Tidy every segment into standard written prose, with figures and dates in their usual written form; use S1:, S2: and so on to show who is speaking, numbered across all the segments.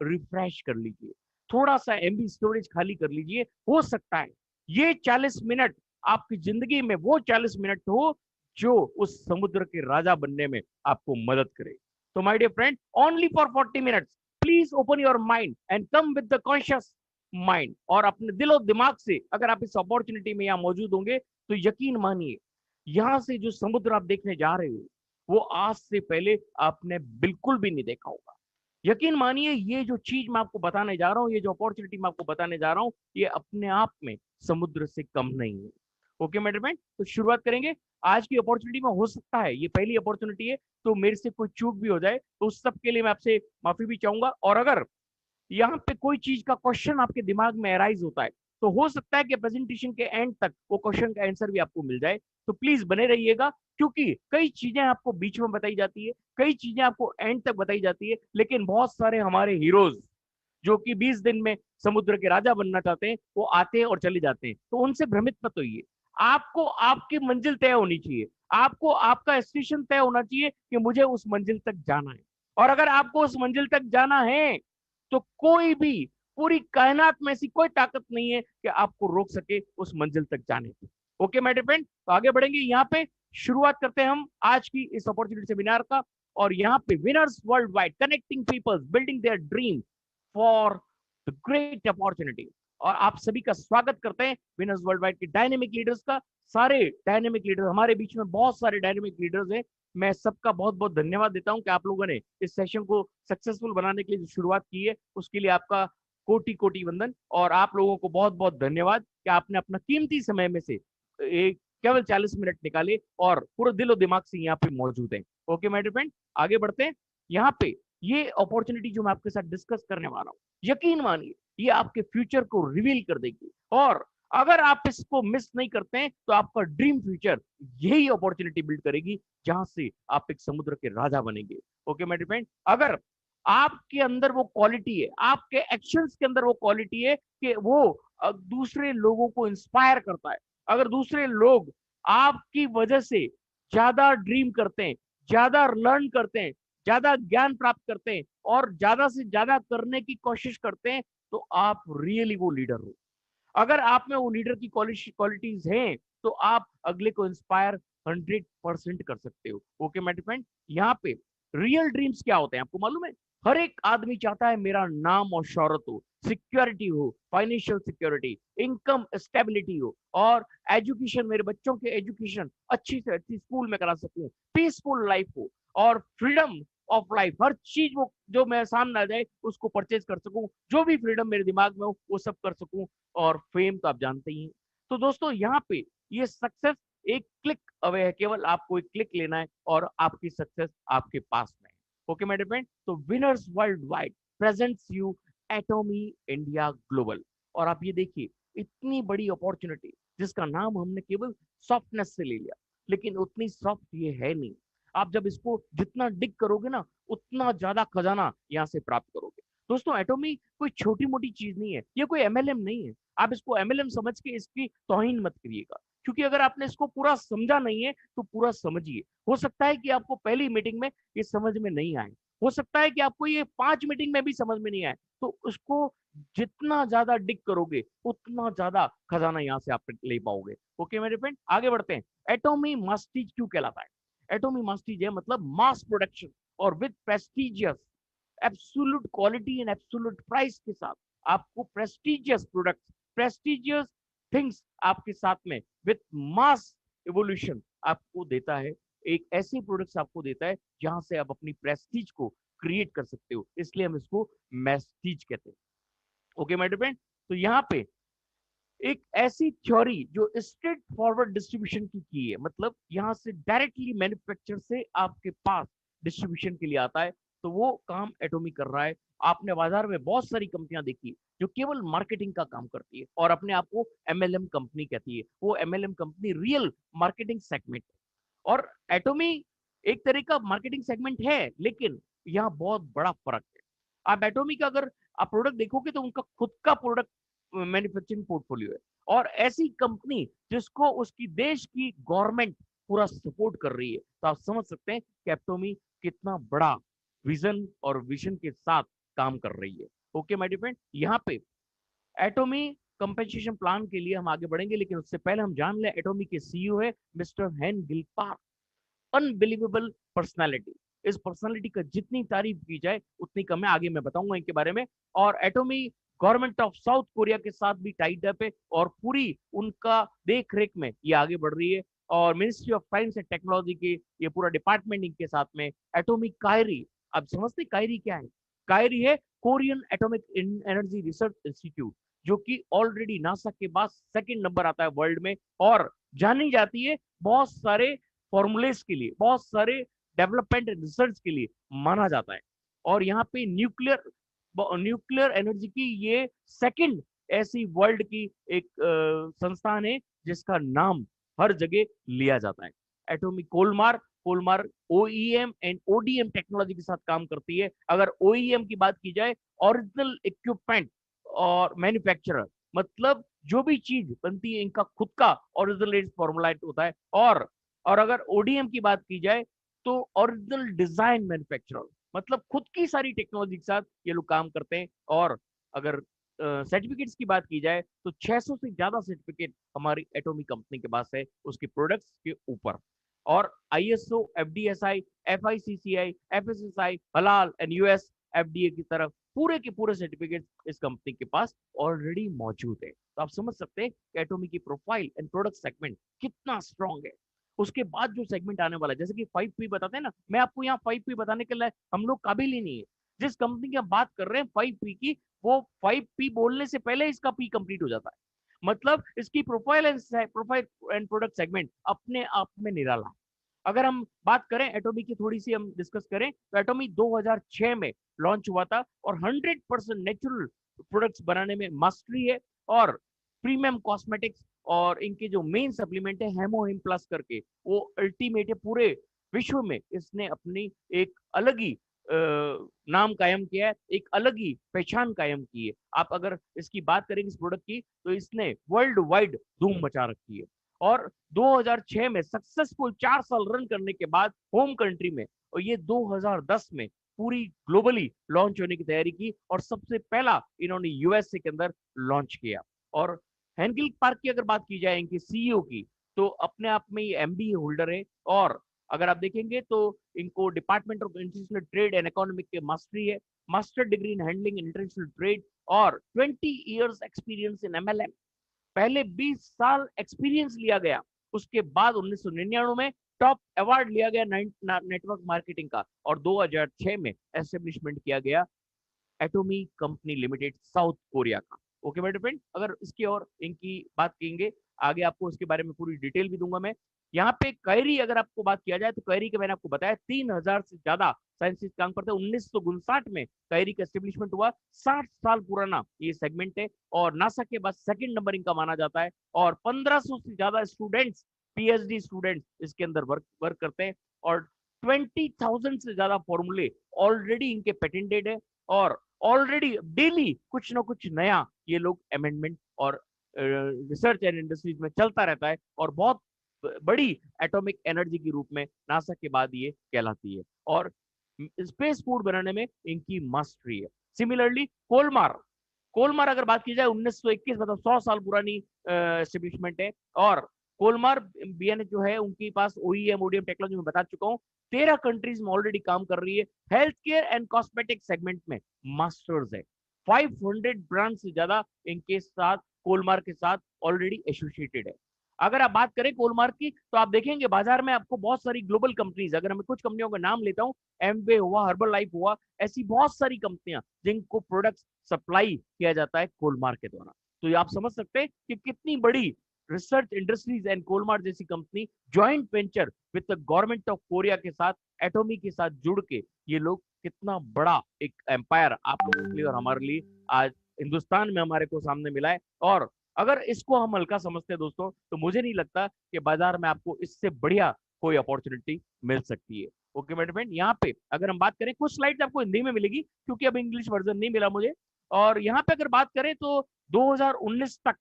S1: Refresh कर लीजिए, थोड़ा सा एमबी स्टोरेज खाली कर लीजिए। हो सकता है ये 40 मिनट आपकी जिंदगी में वो 40 मिनट हो जो उस समुद्र के राजा बनने में आपको मदद करे। तो my dear friend, only for 40 minutes please open your mind and come with the conscious mind. और अपने दिलो दिमाग से अगर आप इस अपॉर्चुनिटी में यहाँ मौजूद होंगे तो यकीन मानिए, यहाँ से जो समुद्र आप देखने जा रहे हो वो आज से पहले आपने बिल्कुल भी नहीं देखा होगा। यकीन मानिए, ये जो चीज मैं आपको बताने जा रहा हूँ, ये जो अपॉर्चुनिटी मैं आपको बताने जा रहा हूँ, ये अपने आप में समुद्र से कम नहीं है। ओके मेरे फ्रेंड, तो शुरुआत करेंगे। आज की अपॉर्चुनिटी में हो सकता है ये पहली अपॉर्चुनिटी है, तो मेरे से कोई चूक भी हो जाए तो उस सब के लिए मैं आपसे माफी भी चाहूंगा। और अगर यहाँ पे कोई चीज का क्वेश्चन आपके दिमाग में अराइज होता है तो हो सकता है कि प्रेजेंटेशन के एंड तक वो क्वेश्चन का आंसर भी आपको मिल जाए। तो प्लीज बने रहिएगा, क्योंकि कई चीजें आपको बीच में बताई जाती है, कई चीजें आपको एंड तक बताई जाती है, लेकिन बहुत सारे हमारे हीरोज जो कि 20 दिन में समुद्र के राजा बनना चाहते हैं वो आते हैं और चले जाते हैं। तो उनसे भ्रमित मत होइए। आपको आपकी मंजिल तय होनी चाहिए, आपको आपका स्टेशन तय होना चाहिए कि मुझे उस मंजिल तक जाना है। और अगर आपको उस मंजिल तक जाना है तो कोई भी, पूरी कायनात में ऐसी कोई ताकत नहीं है कि आपको रोक सके उस मंजिल तक जाने से। ओके माय डियर फ्रेंड, तो आगे बढ़ेंगे। यहाँ पे शुरुआत करते हैं हम आज की इस अपॉर्चुनिटी सेमिनार का। और यहाँ पे winners world wide, connecting peoples, building their dream for the great opportunity. और आप सभी का स्वागत करते हैं विनर्स वर्ल्ड वाइड के डायनेमिक लीडर्स का। सारे डायनेमिक लीडर्स हमारे बीच में, बहुत सारे डायनेमिक लीडर्स हैं। मैं सबका बहुत बहुत धन्यवाद देता हूं कि आप लोगों ने इस सेशन को सक्सेसफुल बनाने के लिए जो शुरुआत की है उसके लिए आपका कोटि कोटि वंदन। और आप लोगों को बहुत बहुत धन्यवाद कि आपने अपना कीमती समय में से एक केवल 40 मिनट निकाले और पूरे दिलो दिमाग से यहाँ पे मौजूद है। ओके माय डियर फ्रेंड, आगे बढ़ते हैं। यहाँ पे ये अपॉर्चुनिटी जो मैं आपके साथ डिस्कस करने वाला हूँ, यकीन मानिए ये आपके फ्यूचर को रिवील कर देगी। और अगर आप इसको मिस नहीं करते हैं तो आपका ड्रीम फ्यूचर यही अपॉर्चुनिटी बिल्ड करेगी जहां से आप एक समुद्र के राजा बनेंगे। ओके माय डियर फ्रेंड, अगर आपके अंदर वो क्वालिटी है, आपके एक्शंस के अंदर वो क्वालिटी है कि वो दूसरे लोगों को इंस्पायर करता है, अगर दूसरे लोग आपकी वजह से ज्यादा ड्रीम करते हैं, ज्यादा लर्न करते हैं, ज्यादा ज्ञान प्राप्त करते हैं और ज्यादा से ज्यादा करने की कोशिश करते हैं, तो आप रियली वो लीडर हो। अगर आप में वो लीडर की क्वालिटीज हैं तो आप अगले को इंस्पायर 100% कर सकते हो। ओके माय फ्रेंड, यहाँ पे रियल ड्रीम्स क्या होते हैं आपको मालूम है? हर एक आदमी चाहता है मेरा नाम और शोहरत हो, सिक्योरिटी हो, फाइनेंशियल सिक्योरिटी, इनकम स्टेबिलिटी हो, और एजुकेशन, मेरे बच्चों के एजुकेशन अच्छी से अच्छी स्कूल में करा सकूं, पीसफुल लाइफ हो, और फ्रीडम ऑफ लाइफ, हर चीज वो जो मेरे सामने आ जाए उसको परचेज कर सकूं, जो भी फ्रीडम मेरे दिमाग में हो वो सब कर सकूं। और फेम तो आप जानते ही हैं। तो दोस्तों यहाँ पे ये सक्सेस एक क्लिक अवे है, केवल आपको एक क्लिक लेना है और आपकी सक्सेस आपके पास में है। ओके माय डियर फ्रेंड, तो winners world wide presents you एटॉमी India global. और आप ये देखिए, इतनी बड़ी अपॉर्चुनिटी जिसका नाम हमने केवल सॉफ्टनेस से ले लिया, लेकिन उतनी सॉफ्ट ये है नहीं। आप जब इसको जितना डिग करोगे ना, उतना ज्यादा खजाना यहाँ से प्राप्त करोगे। दोस्तों एटॉमी कोई छोटी मोटी चीज नहीं है, ये कोई एमएलएम नहीं है। आप इसको एमएलएम समझ के इसकी तौहीन मत करिएगा, क्योंकि अगर आपने इसको पूरा समझा नहीं है तो पूरा समझिए। हो सकता है कि आपको पहली मीटिंग में ये समझ में नहीं आए, हो सकता है कि आपको ये 5 मीटिंग में भी समझ में नहीं आए, तो उसको जितना ज्यादा डिग करोगे उतना ज्यादा खजाना यहाँ से आप ले पाओगे। ओके मेरे फ्रेंड, आगे बढ़ते हैं। एटॉमी मास्टीज क्यों कहलाता है? एटॉमी मास्टीज है मतलब मास प्रोडक्शन और with prestigious absolute quality and absolute price के साथ आपको प्रेस्टिजियस प्रोडक्ट, प्रेस्टिजियस थिंग्स आपके साथ में विथ मास इवोल्यूशन आपको देता है। एक ऐसी प्रोडक्ट्स आपको देता है जहां से आप अपनी प्रेस्टीज को क्रिएट कर सकते हो, इसलिए हम इसको मैस्टीज कहते हैं। ओके माय डियर फ्रेंड, तो यहाँ पे एक ऐसी थ्योरी जो स्ट्रेट फॉरवर्ड डिस्ट्रीब्यूशन की है, मतलब यहां से डायरेक्टली मैन्युफैक्चर से आपके पास डिस्ट्रीब्यूशन के लिए आता है, तो वो काम एटॉमी कर रहा है। आपने बाजार में बहुत सारी कंपनियां देखी जो केवल मार्केटिंग का काम करती है और अपने आप को एमएलएम कंपनी कहती है। वो MLM company real marketing segment है, और एटॉमी एक तरह का मार्केटिंग सेगमेंट है, लेकिन यहाँ बहुत बड़ा फर्क है। आप एटॉमी का अगर आप प्रोडक्ट देखोगे तो उनका खुद का प्रोडक्ट मैन्युफैक्चरिंग पोर्टफोलियो है, और ऐसी कंपनी जिसको उसकी देश की गवर्नमेंट पूरा सपोर्ट कर रही है, तो आप समझ सकते हैं कि एटॉमी कितना बड़ा विजन और विजन के साथ काम कर रही है। ओके माय डियर फ्रेंड, यहाँ पे एटॉमी कंपेंसेशन प्लान के लिए हम आगे बढ़ेंगे, लेकिन उससे पहले हम जान लें एटॉमी के सीईओ है मिस्टर हेन गिलपार्क। Unbelievable personality. इस पर्सनालिटी का जितनी तारीफ की जाए उतनी कम है, आगे मैं बताऊंगा इनके बारे में। और एटॉमी गवर्नमेंट ऑफ साउथ कोरिया के साथ भी टाइड अप है और पूरी उनका देख रेख में ये आगे बढ़ रही है। और ministry of science and technology के ये पूरा डिपार्टमेंट इनके साथ में। एटॉमिक कायरी, अब समझते कायरी क्या है? कायरी है Korean atomic energy research institute, जो कि ऑलरेडी नासा के बाद सेकंड नंबर आता है वर्ल्ड में, और जानी जाती है बहुत सारे फॉर्मूलेस के लिए, बहुत सारे डेवलपमेंट रिसर्च के लिए माना जाता है। और यहाँ पे न्यूक्लियर न्यूक्लियर एनर्जी की ये सेकंड ऐसी वर्ल्ड की एक संस्थान है जिसका नाम हर जगह लिया जाता है। Atomic Kolmar, Kolmar OEM and ODM technology के साथ काम करती है। अगर ओईएम की बात की जाए, ओरिजिनल इक्विपमेंट और मैन्युफैक्चरर, मतलब जो भी चीज बनती है इनका खुद का ओरिजिनल फॉर्मूला होता है। और अगर ओडीएम की बात की जाए तो ओरिजिनल डिजाइन मैन्युफैक्चरर, मतलब खुद की सारी टेक्नोलॉजी के साथ ये लोग काम करते हैं। और अगर सर्टिफिकेट्स की बात की जाए तो 600 से ज्यादा सर्टिफिकेट हमारी एटॉमिक कंपनी के पास है उसके प्रोडक्ट्स के ऊपर। और आईएसओ, एफडीएसआई, एफआईसीसीआई, एफएसएसआई, हलाल एंड यूएस एफडीए की तरफ पूरे के पूरे सर्टिफिकेट इस कंपनी के पास ऑलरेडी मौजूद है। तो आप समझ सकते हैं कि एटॉमिक की प्रोफाइल एंड प्रोडक्ट सेगमेंट कितना स्ट्रांग है। उसके बाद जो सेगमेंट आने वाला है, जैसे कि 5P बताते हैं ना, मैं आपको यहाँ 5P बताने के लिए हम लोग काबिल ही नहीं है। जिस कंपनी की हम बात कर रहे हैं 5P की, वो 5P बोलने से पहले इसका P कंप्लीट हो जाता है। मतलब इसकी प्रोफाइल एंड प्रोडक्ट सेगमेंट अपने आप में निराला है। अगर हम बात करें एटॉमी की, थोड़ी सी हम डिस्कस करें, तो एटॉमी 2006 में लॉन्च हुआ था और 100% नेचुरल प्रोडक्ट्स बनाने में मास्टरी है। और प्रीमियम कॉस्मेटिक्स और इनके जो मेन सप्लीमेंट है हेमो हिम प्लस करके, वो अल्टीमेट है पूरे विश्व में। इसने अपनी एक अलग ही नाम कायम किया है, एक अलग ही पहचान कायम की है। आप अगर इसकी बात करेंगे इस प्रोडक्ट की, तो इसने वर्ल्ड वाइड धूम मचा रखी है। और 2006 में सक्सेसफुल 4 साल रन करने के बाद होम कंट्री में, और ये 2010 में पूरी ग्लोबली लॉन्च होने की तैयारी की, और सबसे पहला इन्होंने यूएसए के अंदर लॉन्च किया। और हेनगिल पार्क की अगर बात की जाए इनके सीईओ की, तो अपने आप में ये एमबीए होल्डर है। और अगर आप देखेंगे तो इनको department of international trade and economic के मास्टरी है, master degree in handling international trade, और 20 इयर्स एक्सपीरियंस इन एमएलएम। पहले 20 साल एक्सपीरियंस लिया गया, उसके बाद 1999 में टॉप अवार्ड लिया गया नेटवर्क मार्केटिंग का, और 2006 में एस्टेब्लिशमेंट किया गया एटॉमी कंपनी लिमिटेड साउथ कोरिया का। ओके मेरे फ्रेंड, अगर इसकी और इनकी बात करेंगे आगे, आपको इसके बारे में पूरी डिटेल भी दूंगा मैं। यहाँ पे कैरी अगर आपको बात किया जाए, तो कैरी के मैंने आपको बताया 3000 से ज्यादा साइंटिस्ट काम करते हैं। 1959 में कैरी का एस्टेब्लिशमेंट हुआ, 60 साल पुराना ये सेगमेंट है। और नासा के बाद सेकंड नंबर इनका माना जाता है। और 1500 से ज्यादा स्टूडेंट्स, पीएचडी स्टूडेंट्स इसके अंदर वर्क करते हैं। और 20,000 से ज्यादा फॉर्मूले ऑलरेडी इनके पेटेंटेड है। और ऑलरेडी डेली कुछ ना कुछ नया ये लोग अमेंडमेंट और रिसर्च एंड इंडस्ट्रीज में चलता रहता है। और बहुत बड़ी एटॉमिक एनर्जी के रूप में नासा के बाद ये कहलाती है। और स्पेस फूड बनाने में इनकी मास्टरी है। सिमिलरली कोलमार, कोलमार अगर बात की जाए 1921, मतलब 100 साल पुरानी एस्टेब्लिशमेंट है। और कोलमार बीएन जो है उनके पास ओईएम ओडीएम टेक्नोलॉजी में बता चुका हूँ, 13 कंट्रीज में ऑलरेडी काम कर रही है। Health care and cosmetic segment में मास्टर्स है। 500 ब्रांड से ज्यादा इनके साथ, कोलमार के साथ ऑलरेडी एसोसिएटेड है। अगर आप बात करें कोलमार्क की, तो आप देखेंगे बाजार में आपको बहुत सारी ग्लोबल कंपनीज, अगर मैं कुछ कंपनियों का नाम लेता हूं, एमवे हुआ, हर्बल लाइफ हुआ, ऐसी बहुत सारी कंपनियां जिनको प्रोडक्ट सप्लाई किया जाता है कोलमार्क के द्वारा। तो ये आप समझ सकते हैं कि कितनी बड़ी रिसर्च इंडस्ट्रीज एंड कोलमार्क जैसी company joint venture with the government of Korea के साथ, एटॉमी के साथ जुड़ के ये लोग कितना बड़ा एक एम्पायर आप लोगों के लिए और हमारे लिए आज हिंदुस्तान में हमारे को सामने मिला है। और अगर इसको हम हल्का समझते हैं दोस्तों, तो मुझे नहीं लगता कि बाजार में आपको इससे बढ़िया कोई अपॉर्चुनिटी मिल सकती है। ओके मेरे फ्रेंड, यहाँ पे अगर हम बात करें, कुछ स्लाइड्स आपको हिंदी में मिलेगी क्योंकि अब इंग्लिश वर्जन नहीं मिला मुझे। और यहाँ पे अगर बात करें तो 2019 तक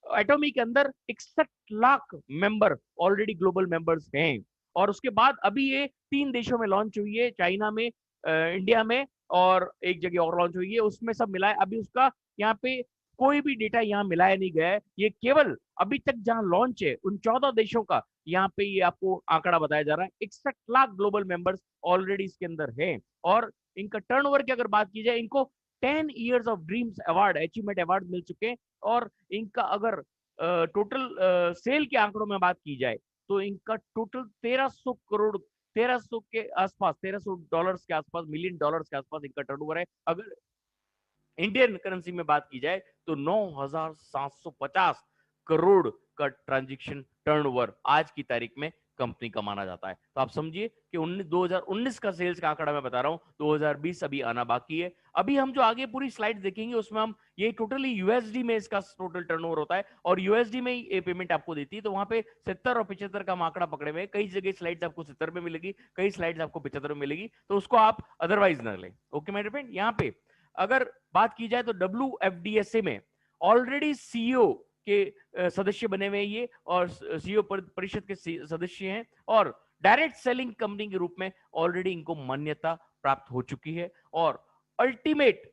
S1: एटॉमी के अंदर 61 lakh member already global members हैं। और उसके बाद अभी ये 3 देशों में लॉन्च हुई है, चाइना में इंडिया में और एक जगह और लॉन्च हुई है, उसमें सब मिला है। अभी उसका यहाँ पे कोई भी डेटा यहाँ मिलाया नहीं गया है। ये केवल अभी तक जहां लॉन्च है उन 14 देशों का यहाँ पे ये आपको आंकड़ा बताया जा रहा है। 61 लाख ग्लोबल मेंबर्स ऑलरेडी इसके अंदर हैं। और इनका टर्नओवर की अगर बात की जाए, इनको 10 years of dreams award, achievement award मिल चुके हैं। और इनका अगर टोटल सेल के आंकड़ों में बात की जाए तो इनका टोटल 1300 करोड़, 1300 के आसपास, 1300 डॉलर्स के आसपास, मिलियन डॉलर्स के आसपास इनका टर्नओवर है। अगर इंडियन करेंसी में बात की जाए तो 9,750 करोड़ का ट्रांजैक्शन टर्नओवर आज की तारीख में कंपनी का माना जाता है। तो आप समझिए कि 2019 का सेल्स का आंकड़ा मैं बता रहा हूं, 2020 अभी आना बाकी है। अभी हम जो आगे पूरी स्लाइड देखेंगे उसमें हम ये टोटली यूएसडी में इसका टोटल टर्नओवर होता है और यूएसडी में ही ये पेमेंट आपको देती है। तो वहां पे 70 और 75 का आंकड़ा पकड़े हुए, कई जगह स्लाइड्स आपको 70 में मिलेगी, कई स्लाइड्स आपको 75 में मिलेगी, तो उसको आप अदरवाइज ना लें। ओके मेरे फ्रेंड, यहाँ पे अगर बात की जाए तो WFDSA में ऑलरेडी सीईओ के सदस्य बने हुए ये, और सीईओ परिषद के सदस्य हैं, और डायरेक्ट सेलिंग कंपनी के रूप में ऑलरेडी इनको मान्यता प्राप्त हो चुकी है। और अल्टीमेट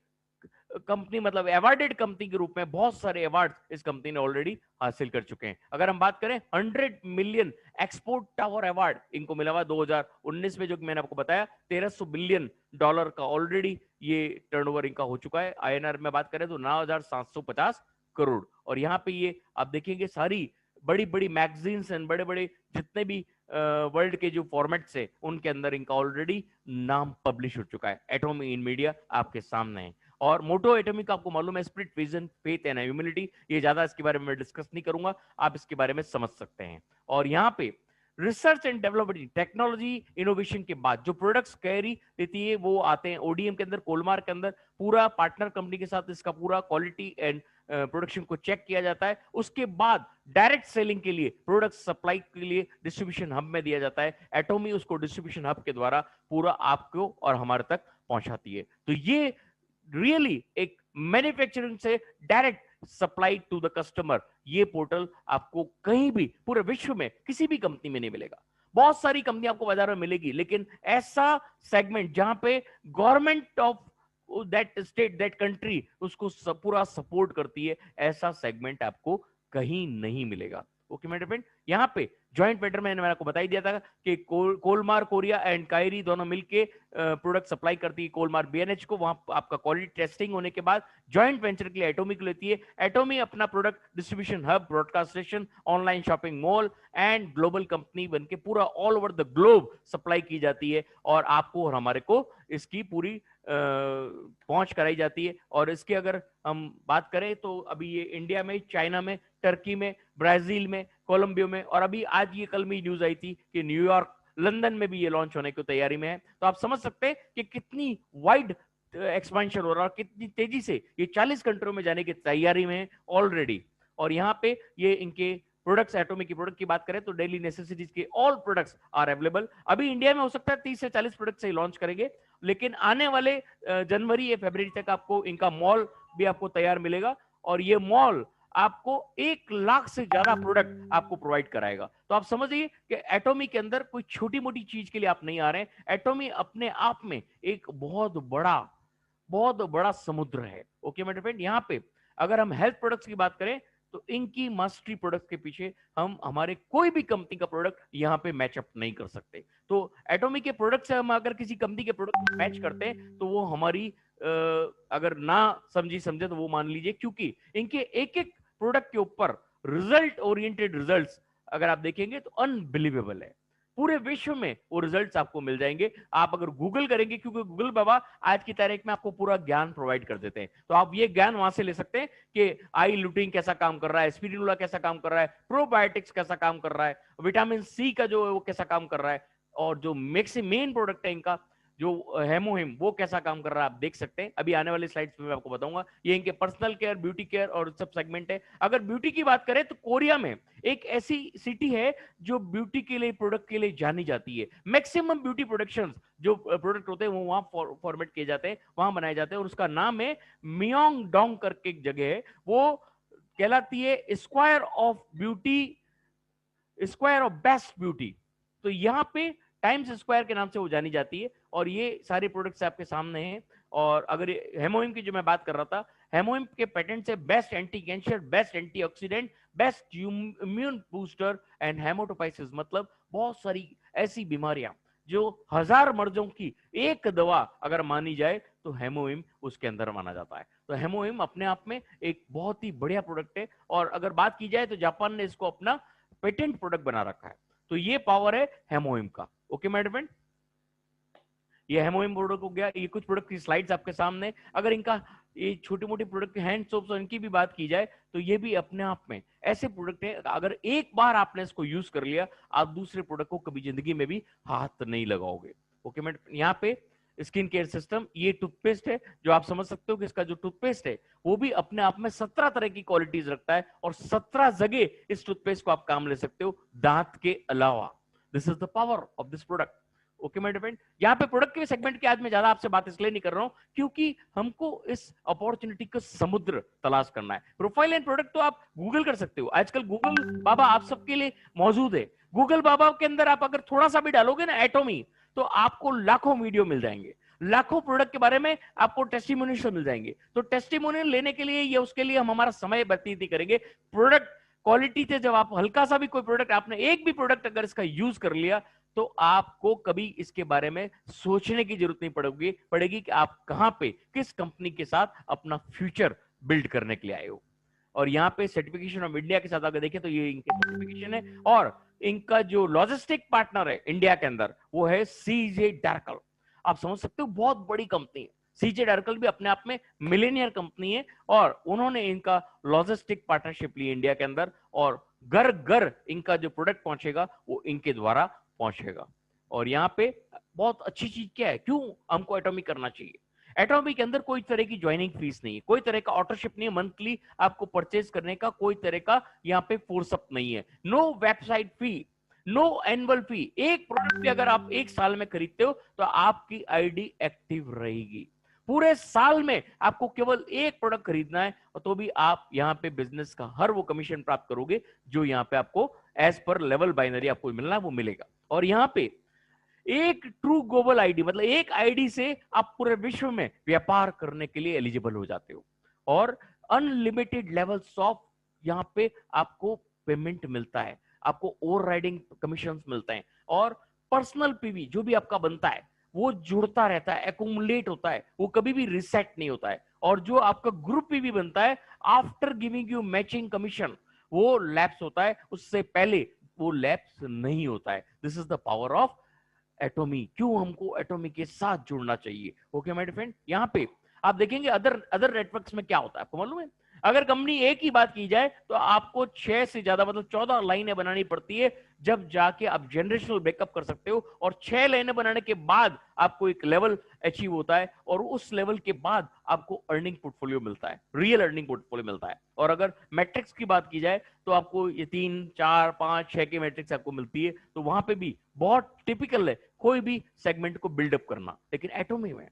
S1: कंपनी मतलब अवार्डेड कंपनी के रूप में बहुत सारे अवार्ड इस कंपनी ने ऑलरेडी हासिल कर चुके हैं। अगर हम बात करें 100 मिलियन एक्सपोर्ट टावर अवार्ड इनको मिला हुआ 2019 में, जो कि मैंने आपको बताया 1300 बिलियन डॉलर का ऑलरेडी ये टर्नओवर इनका हो चुका है। आईएनआर में बात करें तो 9,750 करोड़। और यहाँ पे ये आप देखेंगे सारी बड़ी बड़ी मैगजीन्स एंड बड़े बड़े जितने भी वर्ल्ड के जो फॉर्मेट्स है उनके अंदर इनका ऑलरेडी नाम पब्लिश हो चुका है। एटॉमी इन मीडिया आपके सामने है। और मोटो एटॉमिक आपको मालूम है, spirit, vision, faith and humility. ये ज्यादा इसके बारे में मैं डिस्कस नहीं करूंगा, आप इसके बारे में समझ सकते हैं। और यहाँ पे research and development, technology innovation के बाद जो प्रोडक्ट्स कैरी देती है वो आते हैं ओडीएम के अंदर, कोलमार के अंदर। पूरा पार्टनर कंपनी के साथ इसका पूरा क्वालिटी एंड प्रोडक्शन को चेक किया जाता है। उसके बाद डायरेक्ट सेलिंग के लिए, प्रोडक्ट सप्लाई के लिए डिस्ट्रीब्यूशन हब में दिया जाता है। एटॉमी उसको डिस्ट्रीब्यूशन हब के द्वारा पूरा आपको और हमारे तक पहुंचाती है। तो ये रियली एक मैन्युफैक्चरिंग से direct supply to the customer, ये पोर्टल आपको कहीं भी पूरे विश्व में किसी भी कंपनी में नहीं मिलेगा। बहुत सारी कंपनी आपको बाजार में मिलेगी, लेकिन ऐसा सेगमेंट जहां पे government of that state, that country उसको पूरा सपोर्ट करती है, ऐसा सेगमेंट आपको कहीं नहीं मिलेगा। ओके मेरे फ्रेंड, यहाँ पे जॉइंट वेंचर में मैंने आपको बता ही दिया था कि कोलमार कोरिया एंड कायरी दोनों मिलके प्रोडक्ट सप्लाई करती है कोलमार बीएनएच को। वहां आपका क्वालिटी टेस्टिंग होने के बाद जॉइंट वेंचर के लिए एटॉमी को लेती है। एटॉमी अपना product distribution hub, broadcast station, online shopping mall and global company बनके पूरा all over the globe supply की जाती है, और आपको और हमारे को इसकी पूरी पहुंच कराई जाती है। और इसके अगर हम बात करें तो अभी ये इंडिया में, चाइना में, टर्की में, ब्राजील में, कोलंबिया में, और अभी आज ये कल में न्यूज आई थी कि न्यूयॉर्क, लंदन में भी ये लॉन्च होने की तैयारी में है। तो आप समझ सकते हैं कि कितनी वाइड एक्सपेंशन हो रहा है और कितनी तेजी से ये 40 कंट्रियों में जाने की तैयारी में है ऑलरेडी। और यहाँ पे ये इनके प्रोडक्ट्स, एटॉमिक की प्रोडक्ट की बात करें तो डेली नेसेसिटीज के ऑल प्रोडक्ट्स आर अवेलेबल। अभी इंडिया में हो सकता है 30 से 40 प्रोडक्ट से लॉन्च करेंगे, लेकिन आने वाले जनवरी या फरवरी तक आपको इनका मॉल भी आपको तैयार मिलेगा। और ये मॉल आपको 1 लाख से ज्यादा प्रोडक्ट आपको प्रोवाइड कराएगा। तो आप समझिए कि एटॉमी के अंदर कोई छोटी मोटी चीज के लिए आप नहीं आ रहे हैं। एटॉमी अपने आप में एक बहुत बड़ा समुद्र है। ओके मेरे फ्रेंड, यहाँ पे अगर हम हेल्थ प्रोडक्ट्स की बात करें तो इनकी मास्टरी प्रोडक्ट के पीछे हम हमारे कोई भी कंपनी का प्रोडक्ट यहाँ पे मैचअप नहीं कर सकते। तो एटॉमी के प्रोडक्ट से हम अगर किसी कंपनी के प्रोडक्ट मैच करते हैं तो वो हमारी अगर ना समझे तो वो मान लीजिए, क्योंकि इनके एक एक प्रोडक्ट के ऊपर रिजल्ट ओरिएंटेड रिजल्ट्स अगर आप देखेंगे तो अनबिलीवेबल है। पूरे विश्व में वो रिजल्ट्स आपको मिल जाएंगे, आप अगर गूगल करेंगे, क्योंकि गूगल बाबा आज की तारीख में आपको पूरा ज्ञान प्रोवाइड कर देते हैं। तो आप ये ज्ञान वहां से ले सकते हैं कि आई लुटीन कैसा काम कर रहा है, स्पिरुलिना कैसा काम कर रहा है, प्रोबायोटिक्स कैसा काम कर रहा है, विटामिन सी का जो है वो कैसा काम कर रहा है, और जो मेन प्रोडक्ट है इनका जो हेमोहिम वो कैसा काम कर रहा है आप देख सकते हैं। अभी आने वाले स्लाइड्स में मैं आपको बताऊंगा। ये इनके पर्सनल केयर, ब्यूटी केयर और सब सेगमेंट है। अगर ब्यूटी की बात करें तो कोरिया में एक ऐसी सिटी है जो ब्यूटी के लिए, प्रोडक्ट के लिए जानी जाती है। मैक्सिमम ब्यूटी प्रोडक्शंस जो प्रोडक्ट होते हैं वो वहां फॉर्मेट किए जाते हैं, वहां बनाए जाते हैं, और उसका नाम है मियोंग डोंग करके एक जगह है, वो कहलाती है square of beauty, square of best beauty. तो यहाँ पे टाइम्स स्क्वायर के नाम से वो जानी जाती है। और ये सारे प्रोडक्ट्स आपके सामने हैं। और अगर हेमोइम की जो मैं बात कर रहा था, हेमोइम के पेटेंट है best anti cancer, best antioxidant, best immune booster and haematopoiesis, मतलब बहुत सारी ऐसी बीमारियां जो 1000 मर्जों की एक दवा अगर मानी जाए तो हेमोइम उसके अंदर माना जाता है। तो हेमोइम अपने आप में एक बहुत ही बढ़िया प्रोडक्ट है, और अगर बात की जाए तो जापान ने इसको अपना पेटेंट प्रोडक्ट बना रखा है। तो ये पावर है हेमोइम का। ओके माय फ्रेंड, ये हेमोइम प्रोडक्ट हो गया। ये कुछ प्रोडक्ट की स्लाइड्स आपके सामने। अगर इनका ये छोटी मोटी प्रोडक्ट हैंड सोप्स और इनकी भी बात की जाए तो ये भी अपने आप में ऐसे प्रोडक्ट है, अगर एक बार आपने इसको यूज कर लिया आप दूसरे प्रोडक्ट को कभी जिंदगी में भी हाथ नहीं लगाओगे। ओके मैं यहाँ पे स्किन केयर सिस्टम, ये टूथपेस्ट है जो आप समझ सकते हो कि इसका जो टूथपेस्ट है वो भी अपने आप में 17 तरह की क्वालिटीज रखता है, और 17 जगह इस टूथपेस्ट को आप काम ले सकते हो दांत के अलावा। This is the power of this product. Okay my friend, यहाँ पे प्रोडक्ट के सेगमेंट की आज मैं ज्यादा आपसे बात इसलिए नहीं कर रहा हूं क्योंकि हमको इस अपॉर्चुनिटी का समुद्र तलाश करना है। प्रोफाइल एंड प्रोडक्ट तो आप गूगल कर सकते हो, आजकल गूगल बाबा आप सबके लिए मौजूद है। गूगल बाबा के अंदर आप अगर थोड़ा सा भी डालोगे ना एटॉमी, तो आपको लाखों वीडियो मिल जाएंगे, लाखों प्रोडक्ट के बारे में आपको टेस्टिमोनियल मिल जाएंगे। तो टेस्टिमोनियल लेने के लिए या उसके लिए हम हमारा समय व्यतीत नहीं करेंगे। प्रोडक्ट क्वालिटी से जब आप हल्का सा भी कोई प्रोडक्ट, आपने एक भी प्रोडक्ट अगर इसका यूज कर लिया तो आपको कभी इसके बारे में सोचने की जरूरत नहीं पड़ेगी कि आप कहां पे किस कंपनी के साथ अपना फ्यूचर बिल्ड करने के लिए आए हो। और यहाँ पे सर्टिफिकेशन ऑफ इंडिया के साथ अगर देखें तो ये इनके सर्टिफिकेशन है, और इनका जो लॉजिस्टिक पार्टनर है इंडिया के अंदर वो है सीजे डार्कल। आप समझ सकते हो बहुत बड़ी कंपनी है सीजे डार्कल, भी अपने आप में मिलेनियर कंपनी है, और उन्होंने इनका लॉजिस्टिक पार्टनरशिप ली इंडिया के अंदर, और घर घर इनका जो प्रोडक्ट पहुंचेगा वो इनके द्वारा पहुंचेगा। और यहाँ पे बहुत अच्छी चीज क्या है, क्यों हमको एटॉमिक करना चाहिए। एटॉमिक के अंदर कोई तरह की ज्वाइनिंग फीस नहीं है, कोई तरह का ऑटोशिप नहीं है, मंथली आपको परचेज करने का कोई तरह का यहाँ पे फोर्सअप नहीं है, नो वेबसाइट फी, नो एनुअल फी। एक प्रोडक्ट भी अगर आप एक साल में खरीदते हो तो आपकी आईडी एक्टिव रहेगी। पूरे साल में आपको केवल एक प्रोडक्ट खरीदना है, और तो भी आप यहाँ पे बिजनेस का हर वो कमीशन प्राप्त करोगे जो यहाँ पे आपको एज पर लेवल बाइनरी आपको मिलना है वो मिलेगा। और यहाँ पे एक ट्रू ग्लोबल आईडी, मतलब एक आईडी से आप पूरे विश्व में व्यापार करने के लिए एलिजिबल हो जाते हो, और अनलिमिटेड लेवल्स ऑफ यहाँ पे आपको पेमेंट मिलता है, आपको ओवर राइडिंग कमीशन मिलते हैं, और पर्सनल पीवी जो भी आपका बनता है वो जुड़ता रहता है, एकुमुलेट होता है, वो कभी भी रिसेट नहीं होता है। और जो आपका ग्रुप पीवी बनता है after giving you matching commission वो लैप्स होता है, उससे पहले वो लैप्स नहीं होता है। This is the power of एटॉमी। क्यों हमको एटॉमी के साथ जुड़ना चाहिए। ओके माय फ्रेंड, यहाँ पे आप देखेंगे अदर नेटवर्क्स में क्या होता है आपको मालूम है। अगर कंपनी एक की बात की जाए तो आपको 6 से ज्यादा मतलब 14 लाइनें बनानी पड़ती है जब जाके आप जनरेशनल बैकअप कर सकते हो, और 6 लाइनें बनाने के बाद आपको एक लेवल अचीव होता है, और उस लेवल के बाद आपको अर्निंग पोर्टफोलियो मिलता है, रियल अर्निंग पोर्टफोलियो मिलता है। और अगर मैट्रिक्स की बात की जाए तो आपको ये 3 4 5 6 की मैट्रिक्स आपको मिलती है, तो वहां पे भी बहुत टिपिकल है कोई भी सेगमेंट को बिल्डअप करना। लेकिन एटॉमी में